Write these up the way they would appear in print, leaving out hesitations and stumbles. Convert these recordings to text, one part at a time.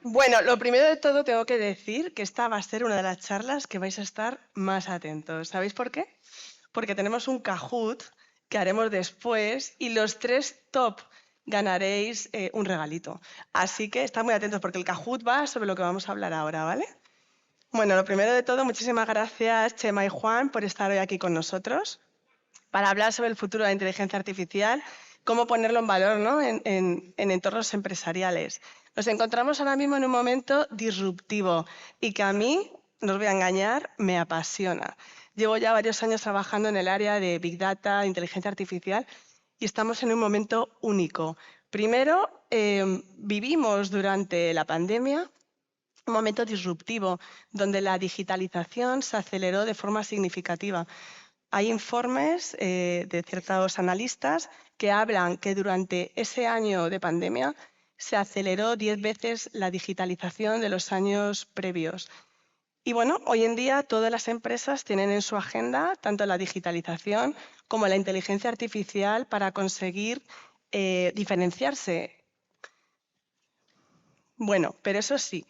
Bueno, lo primero de todo tengo que decir que esta va a ser una de las charlas que vais a estar más atentos. ¿Sabéis por qué? Porque tenemos un Kahoot que haremos después y los tres top ganaréis un regalito. Así que estad muy atentos porque el Kahoot va sobre lo que vamos a hablar ahora, ¿vale? Bueno, lo primero de todo, muchísimas gracias Chema y Juan por estar hoy aquí con nosotros para hablar sobre el futuro de la inteligencia artificial, cómo ponerlo en valor, ¿no? en entornos empresariales. Nos encontramos ahora mismo en un momento disruptivo y que a mí, no os voy a engañar, me apasiona. Llevo ya varios años trabajando en el área de Big Data, de inteligencia artificial, y estamos en un momento único. Primero, vivimos durante la pandemia un momento disruptivo, donde la digitalización se aceleró de forma significativa. Hay informes de ciertos analistas que hablan que durante ese año de pandemia se aceleró 10 veces la digitalización de los años previos. Y bueno, hoy en día todas las empresas tienen en su agenda tanto la digitalización como la inteligencia artificial para conseguir diferenciarse. Bueno, pero eso sí,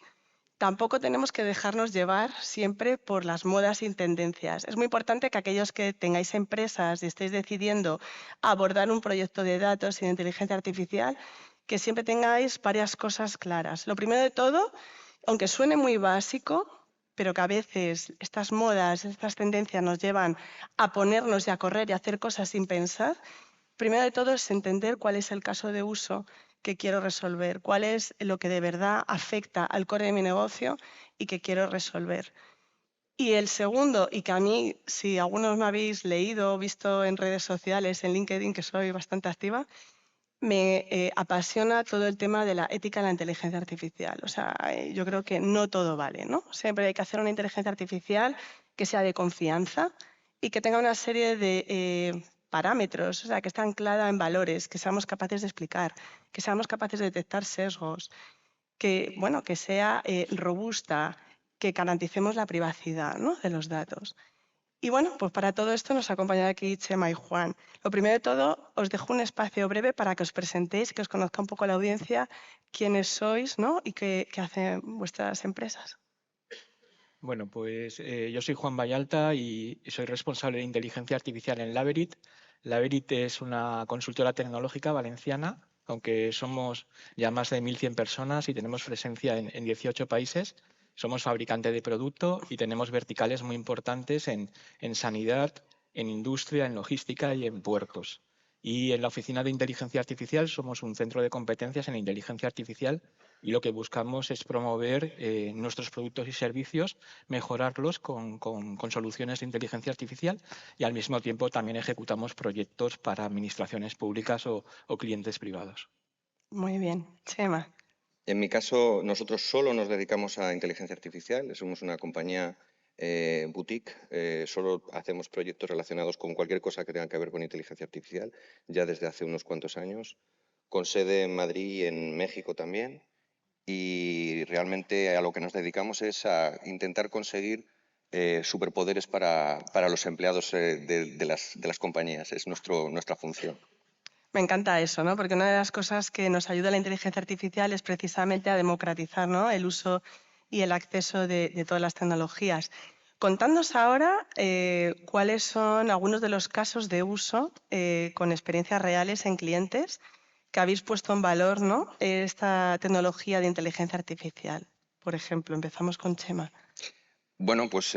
tampoco tenemos que dejarnos llevar siempre por las modas y tendencias. Es muy importante que aquellos que tengáis empresas y estéis decidiendo abordar un proyecto de datos y de inteligencia artificial, que siempre tengáis varias cosas claras. Lo primero de todo, aunque suene muy básico, pero que a veces estas modas, estas tendencias nos llevan a ponernos y a correr y a hacer cosas sin pensar, primero de todo es entender cuál es el caso de uso que quiero resolver, cuál es lo que de verdad afecta al core de mi negocio y que quiero resolver. Y el segundo, y que a mí, si algunos me habéis leído o visto en redes sociales, en LinkedIn, que soy bastante activa, me apasiona todo el tema de la ética en la inteligencia artificial. O sea, yo creo que no todo vale, ¿no? Siempre hay que hacer una inteligencia artificial que sea de confianza y que tenga una serie de parámetros, o sea, que esté anclada en valores, que seamos capaces de explicar, que seamos capaces de detectar sesgos, que, bueno, que sea robusta, que garanticemos la privacidad, ¿no?, de los datos. Y bueno, pues para todo esto nos acompañan aquí Chema y Juan. Lo primero de todo, os dejo un espacio breve para que os presentéis, que os conozca un poco la audiencia, quiénes sois, ¿no?, y qué hacen vuestras empresas. Bueno, pues yo soy Juan Vallalta y soy responsable de inteligencia artificial en Laverit. Laverit es una consultora tecnológica valenciana, aunque somos ya más de 1.100 personas y tenemos presencia en 18 países. Somos fabricante de producto y tenemos verticales muy importantes en sanidad, en industria, en logística y en puertos. Y en la oficina de inteligencia artificial somos un centro de competencias en inteligencia artificial y lo que buscamos es promover nuestros productos y servicios, mejorarlos con soluciones de inteligencia artificial y al mismo tiempo también ejecutamos proyectos para administraciones públicas o clientes privados. Muy bien, Chema. En mi caso, nosotros solo nos dedicamos a inteligencia artificial. Somos una compañía boutique. Solo hacemos proyectos relacionados con cualquier cosa que tenga que ver con inteligencia artificial, ya desde hace unos cuantos años, con sede en Madrid y en México también. Y realmente a lo que nos dedicamos es a intentar conseguir superpoderes para los empleados de las compañías. Es nuestra función. Me encanta eso, ¿no? Porque una de las cosas que nos ayuda la inteligencia artificial es precisamente a democratizar, ¿no?, el uso y el acceso de todas las tecnologías. Contadnos ahora cuáles son algunos de los casos de uso con experiencias reales en clientes que habéis puesto en valor, ¿no?, esta tecnología de inteligencia artificial. Por ejemplo, empezamos con Chema. Bueno, pues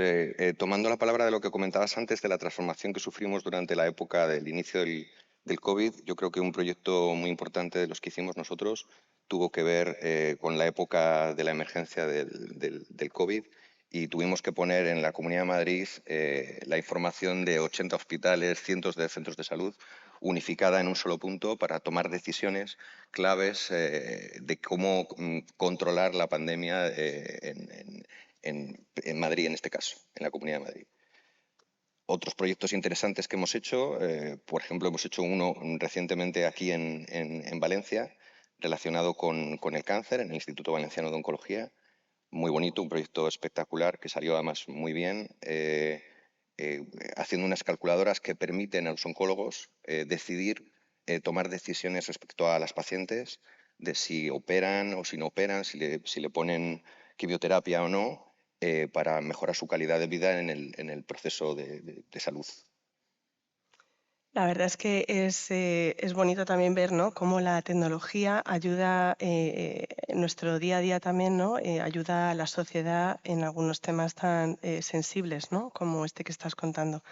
tomando la palabra de lo que comentabas antes de la transformación que sufrimos durante la época del inicio del COVID, yo creo que un proyecto muy importante de los que hicimos nosotros tuvo que ver con la época de la emergencia del COVID y tuvimos que poner en la Comunidad de Madrid la información de 80 hospitales, cientos de centros de salud, unificada en un solo punto para tomar decisiones claves de cómo controlar la pandemia en Madrid, en este caso, en la Comunidad de Madrid. Otros proyectos interesantes que hemos hecho, por ejemplo, hemos hecho uno recientemente aquí en Valencia, relacionado con el cáncer, en el Instituto Valenciano de Oncología. Muy bonito, un proyecto espectacular que salió además muy bien, haciendo unas calculadoras que permiten a los oncólogos decidir tomar decisiones respecto a las pacientes de si operan o si no operan, si le ponen quimioterapia o no, para mejorar su calidad de vida en el proceso de salud. La verdad es que es bonito también ver, ¿no?, cómo la tecnología ayuda en nuestro día a día también, ¿no? Ayuda a la sociedad en algunos temas tan sensibles, ¿no?, como este que estás contando.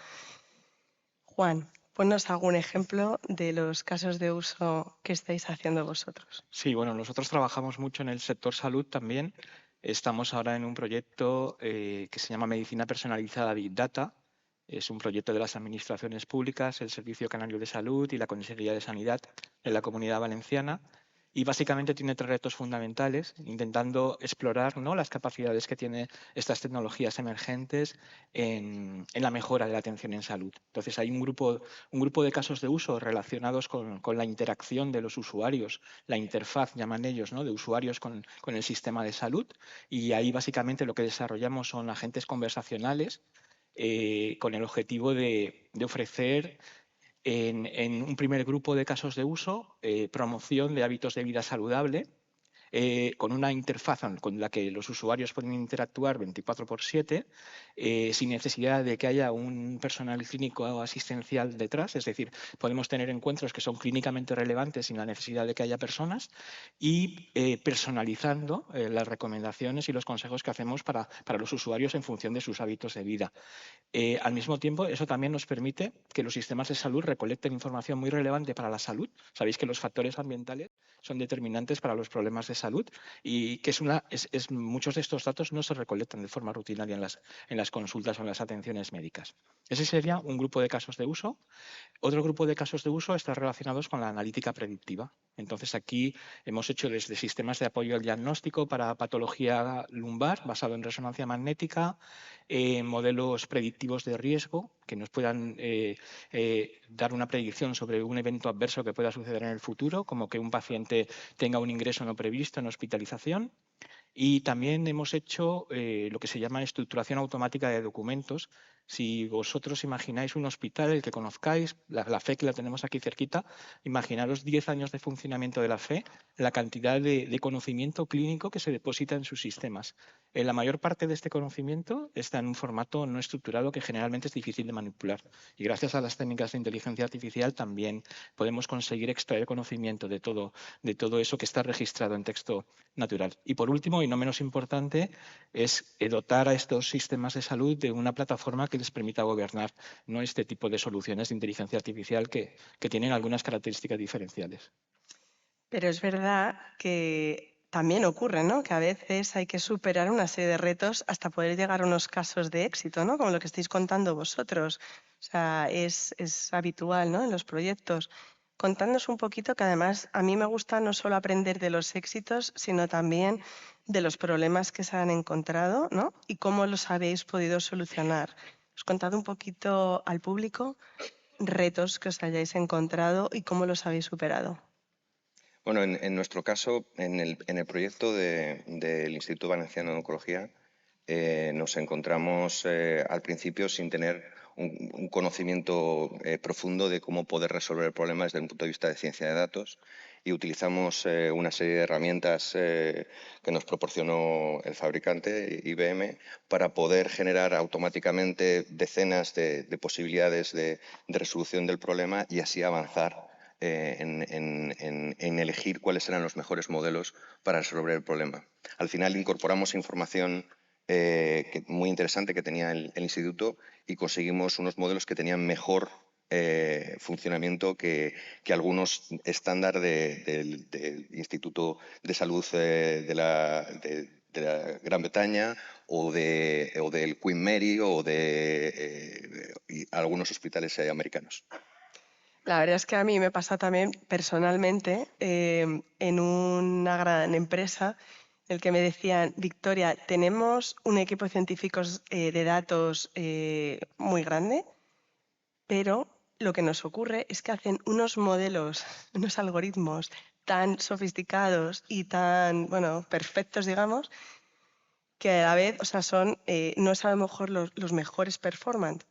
Juan, ponnos algún ejemplo de los casos de uso que estáis haciendo vosotros. Sí, bueno, nosotros trabajamos mucho en el sector salud también. Estamos ahora en un proyecto que se llama Medicina Personalizada Big Data. Es un proyecto de las administraciones públicas, el Servicio Canario de Salud y la Consejería de Sanidad en la Comunidad Valenciana. Y básicamente tiene 3 retos fundamentales, intentando explorar, ¿no?, las capacidades que tienen estas tecnologías emergentes en la mejora de la atención en salud. Entonces, hay un grupo de casos de uso relacionados con la interacción de los usuarios, la interfaz, llaman ellos, ¿no?, de usuarios con el sistema de salud. Y ahí básicamente lo que desarrollamos son agentes conversacionales con el objetivo de ofrecer en un primer grupo de casos de uso promoción de hábitos de vida saludable, con una interfaz con la que los usuarios pueden interactuar 24/7, sin necesidad de que haya un personal clínico o asistencial detrás. Es decir, podemos tener encuentros que son clínicamente relevantes sin la necesidad de que haya personas, y personalizando las recomendaciones y los consejos que hacemos para los usuarios en función de sus hábitos de vida. Al mismo tiempo, eso también nos permite que los sistemas de salud recolecten información muy relevante para la salud. Sabéis que los factores ambientales son determinantes para los problemas de salud, y que muchos de estos datos no se recolectan de forma rutinaria en las consultas o en las atenciones médicas. Ese sería un grupo de casos de uso. Otro grupo de casos de uso está relacionados con la analítica predictiva. Entonces, aquí hemos hecho desde sistemas de apoyo al diagnóstico para patología lumbar basado en resonancia magnética, modelos predictivos de riesgo que nos puedan dar una predicción sobre un evento adverso que pueda suceder en el futuro, como que un paciente tenga un ingreso no previsto en hospitalización. Y también hemos hecho lo que se llama estructuración automática de documentos. Si vosotros imagináis un hospital, el que conozcáis, la FE que la tenemos aquí cerquita, imaginaros 10 años de funcionamiento de la FE, la cantidad de conocimiento clínico que se deposita en sus sistemas. La mayor parte de este conocimiento está en un formato no estructurado que generalmente es difícil de manipular. Y gracias a las técnicas de inteligencia artificial también podemos conseguir extraer conocimiento de todo eso que está registrado en texto natural. Y por último, y no menos importante, es dotar a estos sistemas de salud de una plataforma que les permita gobernar, ¿no?, este tipo de soluciones de inteligencia artificial que tienen algunas características diferenciales. Pero es verdad que también ocurre, ¿no?, que a veces hay que superar una serie de retos hasta poder llegar a unos casos de éxito, ¿no?, como lo que estáis contando vosotros. O sea, es habitual, ¿no?, en los proyectos. Contadnos un poquito, que además a mí me gusta no solo aprender de los éxitos, sino también de los problemas que se han encontrado, ¿no?, y cómo los habéis podido solucionar. Os contad un poquito al público retos que os hayáis encontrado y cómo los habéis superado. Bueno, en nuestro caso, en el proyecto del Instituto Valenciano de Oncología, nos encontramos al principio sin tener un conocimiento profundo de cómo poder resolver el problema desde un punto de vista de ciencia de datos, y utilizamos una serie de herramientas que nos proporcionó el fabricante, IBM, para poder generar automáticamente decenas de posibilidades de resolución del problema y así avanzar en elegir cuáles eran los mejores modelos para resolver el problema. Al final incorporamos información muy interesante que tenía el instituto, y conseguimos unos modelos que tenían mejor funcionamiento que algunos estándar del Instituto de Salud de la Gran Bretaña, o del Queen Mary, o de algunos hospitales americanos. La verdad es que a mí me pasa también personalmente en una gran empresa en el que me decían: Victoria, tenemos un equipo de científicos de datos muy grande, pero lo que nos ocurre es que hacen unos modelos, unos algoritmos tan sofisticados y tan, bueno, perfectos, digamos, que a la vez, o sea, no es a lo mejor los mejores performance.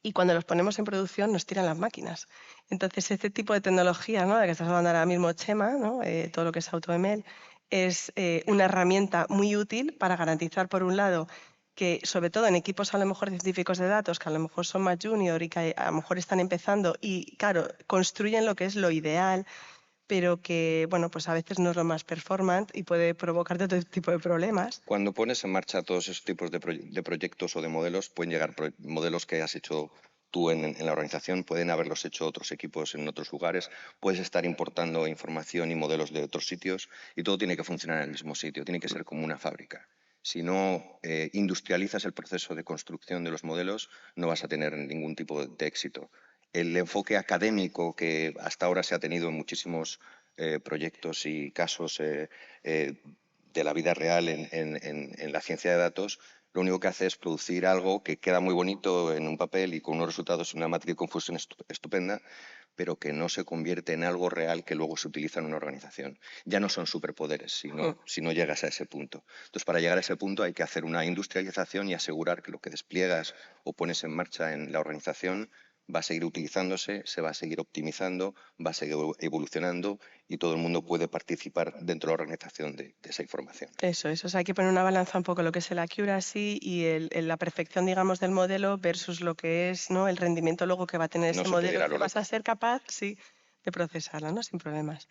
y cuando los ponemos en producción nos tiran las máquinas. Entonces, este tipo de tecnología, ¿no?, de la que estás hablando ahora mismo, Chema, ¿no?, todo lo que es AutoML, es una herramienta muy útil para garantizar, por un lado, que sobre todo en equipos a lo mejor científicos de datos, que a lo mejor son más junior y que a lo mejor están empezando y, claro, construyen lo que es lo ideal, pero que, bueno, pues a veces no es lo más performant y puede provocarte otro tipo de problemas. Cuando pones en marcha todos esos tipos de proyectos o de modelos, pueden llegar modelos que has hecho tú en la organización, pueden haberlos hecho otros equipos en otros lugares, puedes estar importando información y modelos de otros sitios y todo tiene que funcionar en el mismo sitio, tiene que ser como una fábrica. Si no industrializas el proceso de construcción de los modelos, no vas a tener ningún tipo de éxito. El enfoque académico que hasta ahora se ha tenido en muchísimos proyectos y casos de la vida real en la ciencia de datos, lo único que hace es producir algo que queda muy bonito en un papel y con unos resultados en una matriz de confusión estupenda, pero que no se convierte en algo real que luego se utiliza en una organización. Ya no son superpoderes si no llegas a ese punto. Entonces, para llegar a ese punto hay que hacer una industrialización y asegurar que lo que despliegas o pones en marcha en la organización va a seguir utilizándose, se va a seguir optimizando, va a seguir evolucionando y todo el mundo puede participar dentro de la organización de esa información. Eso, o sea, hay que poner una balanza un poco lo que es el accuracy y la perfección, digamos, del modelo versus lo que es, ¿no?, el rendimiento luego que va a tener No ese se puede ir modelo a que lo vas a loco. ser capaz, sí, de procesarlo, ¿no?, sin problemas.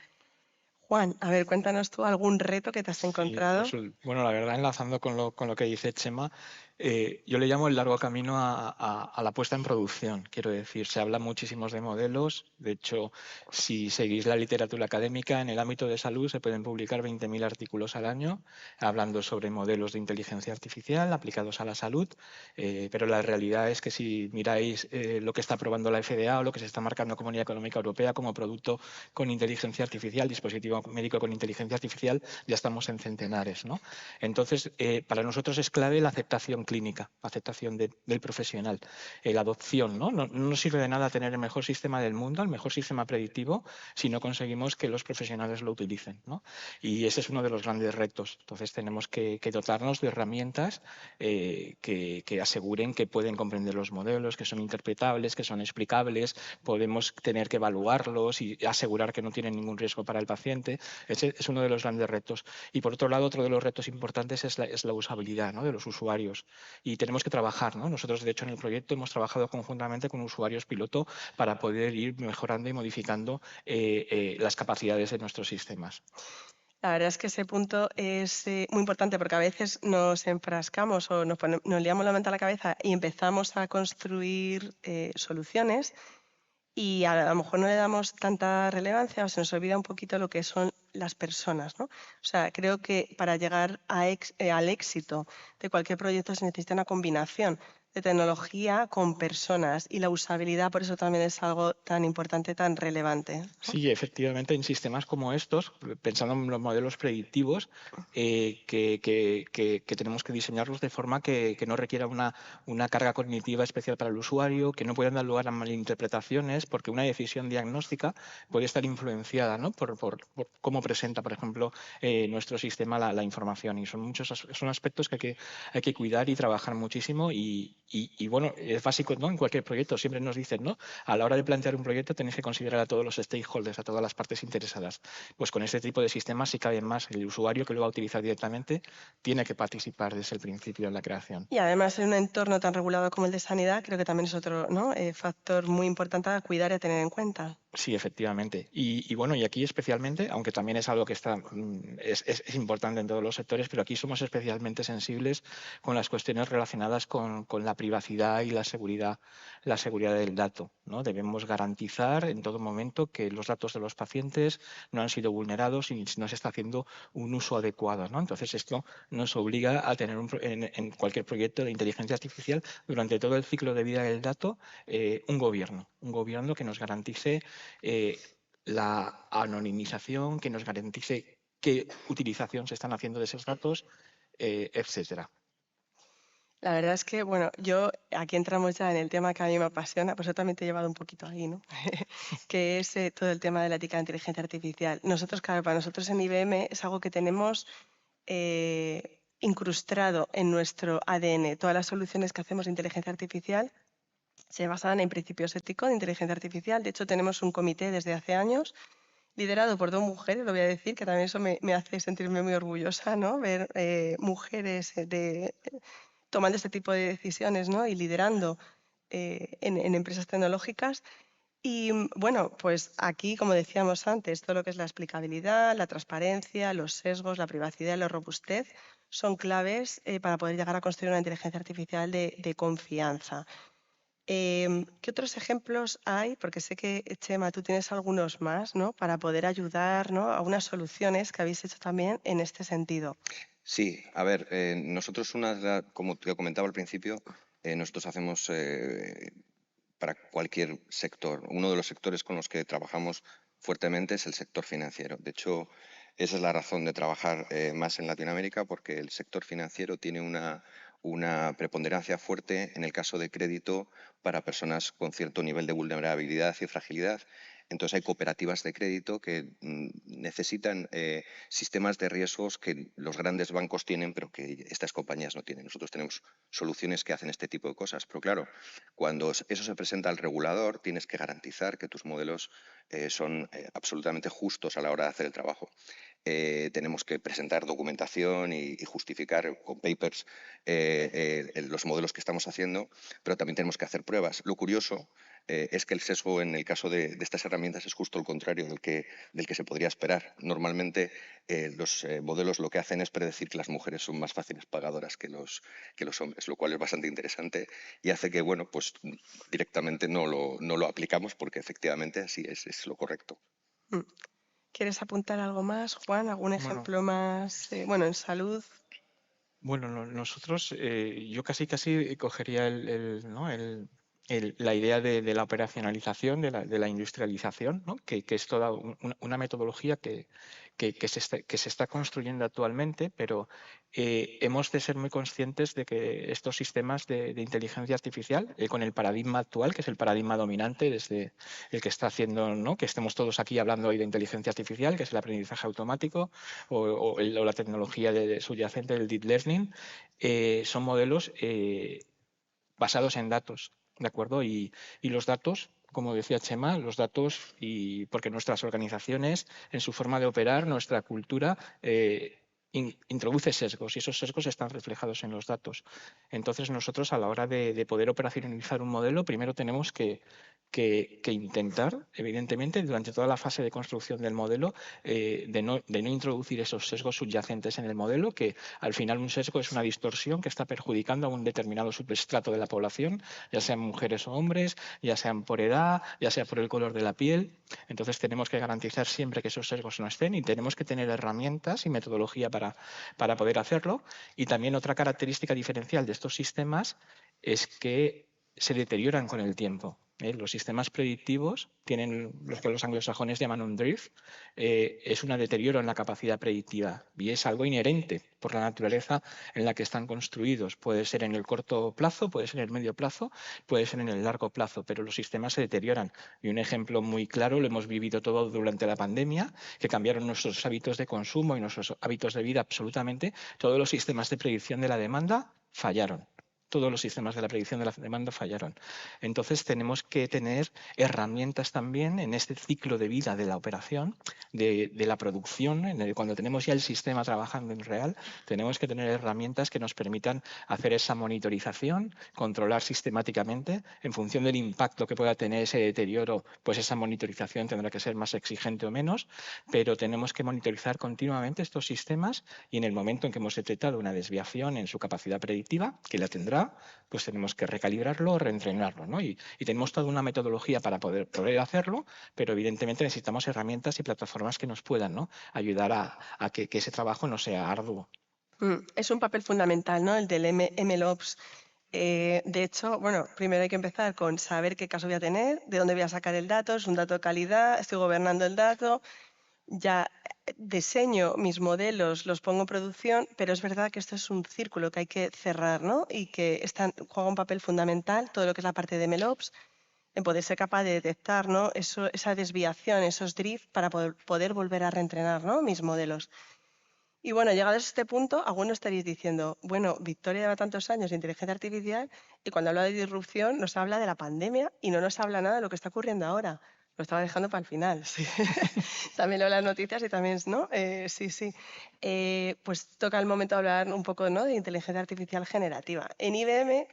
Juan, a ver, cuéntanos tú algún reto que te has Sí, encontrado. pues bueno, la verdad, enlazando con lo que dice Chema, yo le llamo el largo camino a la puesta en producción. Quiero decir, se habla muchísimos de modelos. De hecho, si seguís la literatura académica, en el ámbito de salud se pueden publicar 20.000 artículos al año hablando sobre modelos de inteligencia artificial aplicados a la salud. Pero la realidad es que si miráis lo que está aprobando la FDA o lo que se está marcando Comunidad Económica Europea como producto con inteligencia artificial, dispositivo médico con inteligencia artificial, ya estamos en centenares, ¿no? Entonces, para nosotros es clave la aceptación clínica, la aceptación del profesional, la adopción, ¿no? No nos sirve de nada tener el mejor sistema del mundo, el mejor sistema predictivo, si no conseguimos que los profesionales lo utilicen, ¿no? Y ese es uno de los grandes retos. Entonces, tenemos que dotarnos de herramientas que aseguren que pueden comprender los modelos, que son interpretables, que son explicables, podemos tener que evaluarlos y asegurar que no tienen ningún riesgo para el paciente. Ese es uno de los grandes retos. Y por otro lado, otro de los retos importantes es la usabilidad, ¿no?, de los usuarios. Y tenemos que trabajar, ¿no? Nosotros, de hecho, en el proyecto hemos trabajado conjuntamente con usuarios piloto para poder ir mejorando y modificando las capacidades de nuestros sistemas. La verdad es que ese punto es muy importante porque a veces nos enfrascamos o nos liamos la mente a la cabeza y empezamos a construir soluciones y a lo mejor no le damos tanta relevancia o se nos olvida un poquito lo que son las personas, ¿no? O sea, creo que para llegar al éxito de cualquier proyecto se necesita una combinación de tecnología con personas y la usabilidad por eso también es algo tan importante, tan relevante, ¿no? Sí, efectivamente, en sistemas como estos, pensando en los modelos predictivos, que tenemos que diseñarlos de forma que no requiera una carga cognitiva especial para el usuario, que no puedan dar lugar a malinterpretaciones, porque una decisión diagnóstica puede estar influenciada, ¿no?, por cómo presenta, por ejemplo, nuestro sistema la información. Y son aspectos que hay que cuidar y trabajar muchísimo. Y bueno, es básico, ¿no?, en cualquier proyecto. Siempre nos dicen, ¿no?, a la hora de plantear un proyecto tenéis que considerar a todos los stakeholders, a todas las partes interesadas. Pues con este tipo de sistemas sí cabe más. El usuario que lo va a utilizar directamente tiene que participar desde el principio en la creación. Y además en un entorno tan regulado como el de sanidad, creo que también es otro, ¿no?, factor muy importante a cuidar y a tener en cuenta. Sí, efectivamente. Y bueno, y aquí especialmente, aunque también es algo que es importante en todos los sectores, pero aquí somos especialmente sensibles con las cuestiones relacionadas con la privacidad y la seguridad del dato, ¿no? Debemos garantizar en todo momento que los datos de los pacientes no han sido vulnerados y no se está haciendo un uso adecuado, ¿no? Entonces esto nos obliga a tener en cualquier proyecto de inteligencia artificial durante todo el ciclo de vida del dato un gobierno que nos garantice la anonimización, que nos garantice qué utilización se están haciendo de esos datos, etcétera. La verdad es que, bueno, yo aquí entramos ya en el tema que a mí me apasiona, pues yo también te he llevado un poquito ahí, ¿no? Que es todo el tema de la ética de inteligencia artificial. Nosotros, claro, para nosotros en IBM es algo que tenemos incrustado en nuestro ADN. Todas las soluciones que hacemos de inteligencia artificial Se basan en principios éticos de inteligencia artificial. De hecho, tenemos un comité desde hace años, liderado por 2 mujeres, lo voy a decir, que también eso me hace sentirme muy orgullosa, ¿no? Ver mujeres tomando este tipo de decisiones, ¿no? Y liderando en empresas tecnológicas. Y bueno, pues aquí, como decíamos antes, todo lo que es la explicabilidad, la transparencia, los sesgos, la privacidad y la robustez son claves para poder llegar a construir una inteligencia artificial de confianza. ¿Qué otros ejemplos hay? Porque sé que, Chema, tú tienes algunos más, ¿no? Para poder ayudar, ¿no? A unas soluciones que habéis hecho también en este sentido. Sí, a ver, nosotros como te comentaba al principio, nosotros hacemos para cualquier sector. Uno de los sectores con los que trabajamos fuertemente es el sector financiero. De hecho, esa es la razón de trabajar más en Latinoamérica, porque el sector financiero tiene una preponderancia fuerte en el caso de crédito para personas con cierto nivel de vulnerabilidad y fragilidad. Entonces hay cooperativas de crédito que necesitan sistemas de riesgos que los grandes bancos tienen, pero que estas compañías no tienen. Nosotros tenemos soluciones que hacen este tipo de cosas. Pero claro, cuando eso se presenta al regulador, tienes que garantizar que tus modelos son absolutamente justos a la hora de hacer el trabajo. Tenemos que presentar documentación y justificar con papers los modelos que estamos haciendo, pero también tenemos que hacer pruebas. Lo curioso es que el sesgo en el caso de estas herramientas es justo el contrario del que se podría esperar. Normalmente los modelos lo que hacen es predecir que las mujeres son más fáciles pagadoras que los hombres, lo cual es bastante interesante y hace que, bueno, pues directamente no lo aplicamos porque efectivamente así es lo correcto. Mm. ¿Quieres apuntar algo más, Juan? ¿Algún Bueno, ejemplo más? Bueno, en salud. bueno, nosotros, yo casi cogería ¿no? la idea de la operacionalización, de la industrialización, ¿no? Que es toda una metodología que se está construyendo actualmente, pero hemos de ser muy conscientes de que estos sistemas de inteligencia artificial, con el paradigma actual, que es el paradigma dominante desde el que está haciendo, ¿no? Que estemos todos aquí hablando hoy de inteligencia artificial, que es el aprendizaje automático o la tecnología subyacente del deep learning, son modelos basados en datos, ¿de acuerdo? Y los datos, como decía Chema, los datos, y porque nuestras organizaciones, en su forma de operar, nuestra cultura, introduce sesgos y esos sesgos están reflejados en los datos. Entonces nosotros a la hora de poder operacionalizar un modelo, primero tenemos que intentar, evidentemente, durante toda la fase de construcción del modelo, de no introducir esos sesgos subyacentes en el modelo, que al final un sesgo es una distorsión que está perjudicando a un determinado subestrato de la población, ya sean mujeres o hombres, ya sean por edad, ya sea por el color de la piel. Entonces tenemos que garantizar siempre que esos sesgos no estén y tenemos que tener herramientas y metodología para poder hacerlo. Y también otra característica diferencial de estos sistemas es que se deterioran con el tiempo. Los sistemas predictivos tienen lo que los anglosajones llaman un drift, es un deterioro en la capacidad predictiva y es algo inherente por la naturaleza en la que están construidos. Puede ser en el corto plazo, puede ser en el medio plazo, puede ser en el largo plazo, pero los sistemas se deterioran. Y un ejemplo muy claro lo hemos vivido todo durante la pandemia, que cambiaron nuestros hábitos de consumo y nuestros hábitos de vida absolutamente. Todos los sistemas de predicción de la demanda fallaron. Todos los sistemas de la predicción de la demanda fallaron. Entonces tenemos que tener herramientas también en este ciclo de vida de la operación, de la producción, cuando tenemos ya el sistema trabajando en real, tenemos que tener herramientas que nos permitan hacer esa monitorización, controlar sistemáticamente, en función del impacto que pueda tener ese deterioro, pues esa monitorización tendrá que ser más exigente o menos, pero tenemos que monitorizar continuamente estos sistemas y en el momento en que hemos detectado una desviación en su capacidad predictiva, que la tendrá, pues tenemos que recalibrarlo, reentrenarlo, ¿no? Y tenemos toda una metodología para poder hacerlo, pero evidentemente necesitamos herramientas y plataformas que nos puedan, ¿no? Ayudar a que ese trabajo no sea arduo. Es un papel fundamental, ¿no? El del MLOps. De hecho, bueno, primero hay que empezar con saber qué caso voy a tener, de dónde voy a sacar el dato, es un dato de calidad, estoy gobernando el dato, ya diseño mis modelos, los pongo en producción, pero es verdad que esto es un círculo que hay que cerrar, ¿no? Y que juega un papel fundamental todo lo que es la parte de MLOps, en poder ser capaz de detectar, ¿no? Esa desviación, esos drift para poder volver a reentrenar, ¿no? Mis modelos. Y bueno, llegados a este punto, algunos estaréis diciendo, bueno, Victoria lleva tantos años de inteligencia artificial y cuando habla de disrupción nos habla de la pandemia y no nos habla nada de lo que está ocurriendo ahora. Lo estaba dejando para el final, sí. También leo las noticias y también, ¿no? Sí, sí. Pues toca el momento de hablar un poco, ¿no?, de inteligencia artificial generativa. En IBM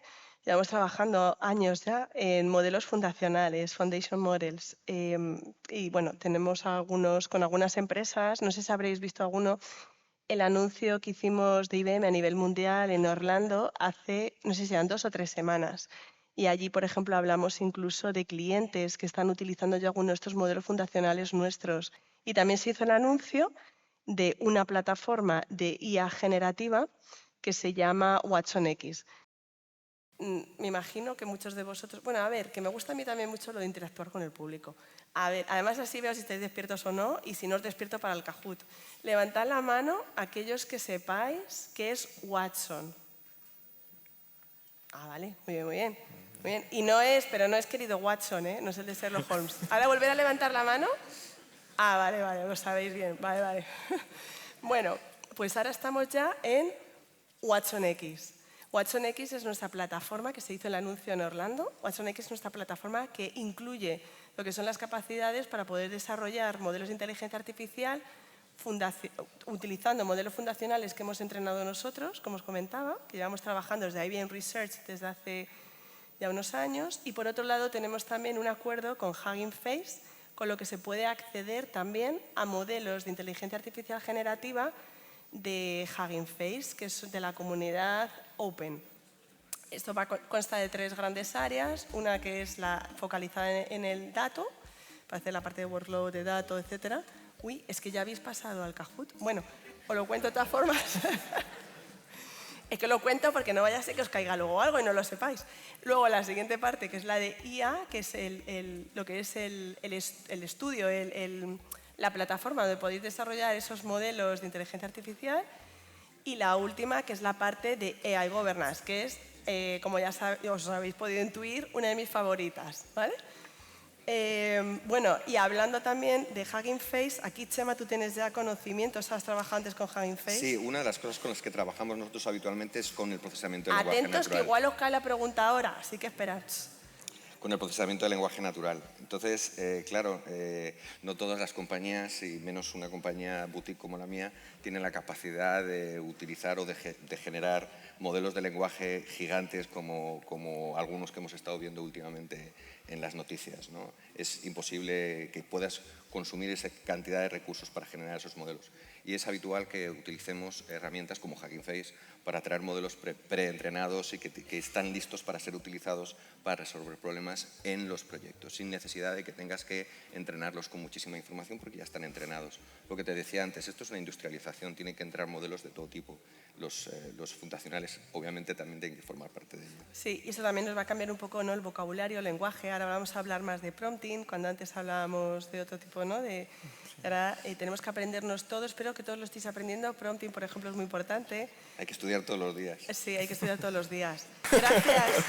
llevamos trabajando años ya en modelos fundacionales, foundation models. Y bueno, tenemos algunos con algunas empresas, no sé si habréis visto alguno, el anuncio que hicimos de IBM a nivel mundial en Orlando hace, no sé si eran 2 o 3 semanas. Y allí, por ejemplo, hablamos incluso de clientes que están utilizando ya algunos de estos modelos fundacionales nuestros. Y también se hizo el anuncio de una plataforma de IA generativa que se llama WatsonX. Me imagino que muchos de vosotros... Bueno, a ver, que me gusta a mí también mucho lo de interactuar con el público. A ver, además así veo si estáis despiertos o no y si no os despierto para el Kahoot. Levantad la mano aquellos que sepáis qué es Watson. Ah, vale, muy bien, muy bien. Muy bien. Y no es, pero no es querido Watson, ¿eh? No es el de Sherlock Holmes. Ahora volver a levantar la mano. Ah, vale, vale, lo sabéis bien. Vale, vale. Bueno, pues ahora estamos ya en WatsonX. WatsonX es nuestra plataforma que se hizo el anuncio en Orlando. WatsonX es nuestra plataforma que incluye lo que son las capacidades para poder desarrollar modelos de inteligencia artificial utilizando modelos fundacionales que hemos entrenado nosotros, como os comentaba, que llevamos trabajando desde IBM Research desde hace ya unos años. Y por otro lado tenemos también un acuerdo con Hugging Face, con lo que se puede acceder también a modelos de inteligencia artificial generativa de Hugging Face, que es de la comunidad Open. Esto consta de 3 grandes áreas, una que es la focalizada en el dato, para hacer la parte de workload, de datos, etc. Uy, es que ya habéis pasado al Kahoot. Bueno, os lo cuento de todas formas. Es que lo cuento porque no vaya a ser que os caiga luego algo y no lo sepáis. Luego la siguiente parte, que es la de IA, que es lo que es el estudio, la plataforma donde podéis desarrollar esos modelos de inteligencia artificial. Y la última, que es la parte de AI Governance, que es, como ya os habéis podido intuir, una de mis favoritas, ¿vale? Bueno, y hablando también de Hugging Face, aquí, Chema, tú tienes ya conocimientos, ¿has trabajado antes con Hugging Face? Sí, una de las cosas con las que trabajamos nosotros habitualmente es con el procesamiento del lenguaje Atentos, natural. que igual os cae la pregunta ahora, así que esperad. Con el procesamiento del lenguaje natural. Entonces, claro, no todas las compañías, y menos una compañía boutique como la mía, tienen la capacidad de utilizar o de generar modelos de lenguaje gigantes como algunos que hemos estado viendo últimamente en las noticias, ¿no? Es imposible que puedas consumir esa cantidad de recursos para generar esos modelos. Y es habitual que utilicemos herramientas como Hugging Face para traer modelos preentrenados y que están listos para ser utilizados para resolver problemas en los proyectos, sin necesidad de que tengas que entrenarlos con muchísima información porque ya están entrenados. Lo que te decía antes, esto es una industrialización, tienen que entrar modelos de todo tipo. Los fundacionales obviamente también tienen que formar parte de ello. Sí, y eso también nos va a cambiar un poco, ¿no?, el vocabulario, el lenguaje. Ahora vamos a hablar más de prompting, cuando antes hablábamos de otro tipo, ¿no? Ahora tenemos que aprendernos todo. Espero que todos lo estéis aprendiendo. Prompting, por ejemplo, es muy importante. Hay que estudiar todos los días. Sí, hay que estudiar todos los días. Gracias.